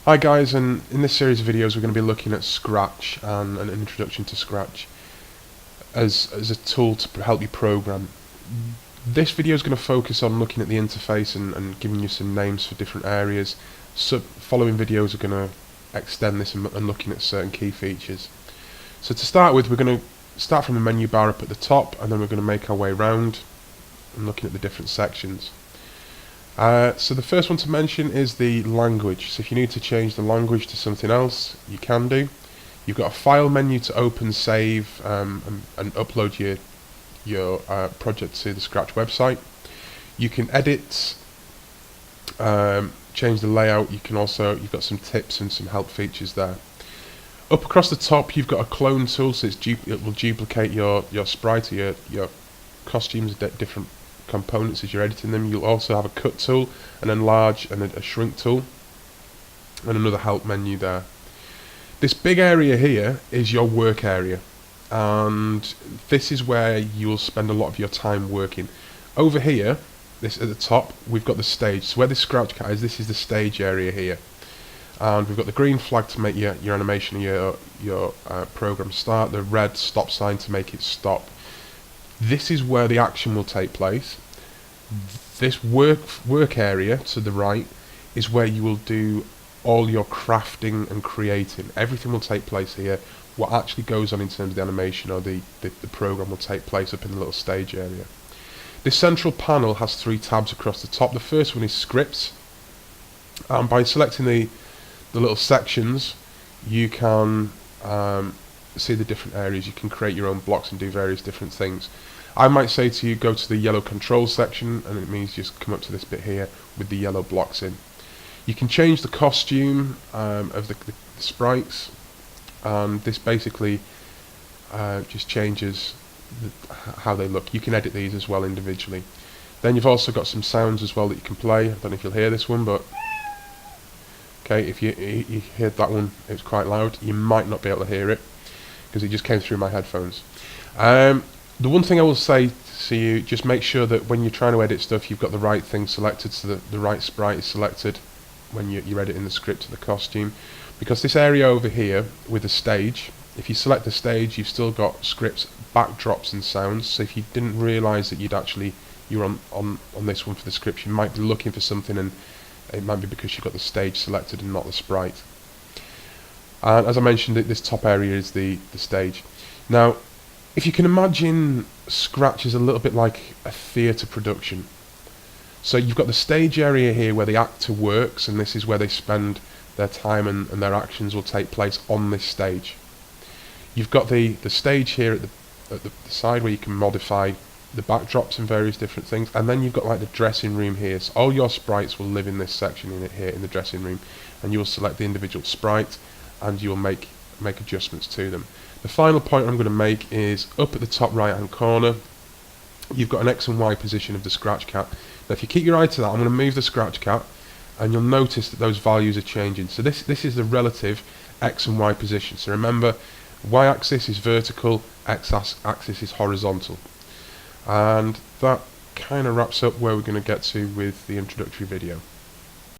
Hi guys, and in this series of videos we're going to be looking at Scratch and an introduction to Scratch as a tool to help you program. This video is going to focus on looking at the interface and giving you some names for different areas. Following videos are going to extend this and looking at certain key features. So to start with, we're going to start from the menu bar up at the top, and then we're going to make our way around and looking at the different sections. So the first one to mention is the language. So if you need to change the language to something else, you can do. You've got a file menu to open, save, and upload your project to the Scratch website. You can edit, change the layout. You've got some tips and some help features there. Up across the top, you've got a clone tool, so it will duplicate your sprite or your costumes, different components as you're editing them. You'll also have a cut tool, an enlarge and a shrink tool, and another help menu there. This big area here is your work area, and this is where you will spend a lot of your time working. Over here, this at the top, we've got the stage. So where the Scratch cat is, this is the stage area here, and we've got the green flag to make your animation, your program start, the red stop sign to make it stop. This is where the action will take place. This work area to the right is where you will do all your crafting and creating. Everything will take place here. What actually goes on in terms of the animation or the program will take place up in the little stage area. This central panel has 3 tabs across the top. The first one is scripts, and by selecting the little sections, you can see the different areas. You can create your own blocks and do various different things. I might say to you, go to the yellow control section, and it means just come up to this bit here with the yellow blocks in. You can change the costume of the sprites, and this basically just changes how they look. You can edit these as well individually. Then you've also got some sounds as well that you can play. I don't know if you'll hear this one, but okay, if you heard that one, it was quite loud. You might not be able to hear it because it just came through my headphones. The one thing I will say to you, just make sure that when you're trying to edit stuff, you've got the right thing selected, so that the right sprite is selected when you're editing the script of the costume. Because this area over here with the stage, if you select the stage, you've still got scripts, backdrops and sounds. So if you didn't realise that you're on this one for the script, you might be looking for something, and it might be because you've got the stage selected and not the sprite. And as I mentioned, this top area is the stage. Now, if you can imagine, Scratch is a little bit like a theatre production. So you've got the stage area here where the actor works, and this is where they spend their time and their actions will take place on this stage. You've got the stage here at the side where you can modify the backdrops and various different things, and then you've got like the dressing room here. So all your sprites will live in this section here in the dressing room, and you will select the individual sprite and you will make adjustments to them. The final point I'm going to make is up at the top right hand corner, you've got an X and Y position of the Scratch cat. Now if you keep your eye to that, I'm going to move the Scratch cat, and you'll notice that those values are changing. So this is the relative X and Y position. So remember, Y axis is vertical, X axis is horizontal. And that kind of wraps up where we're going to get to with the introductory video.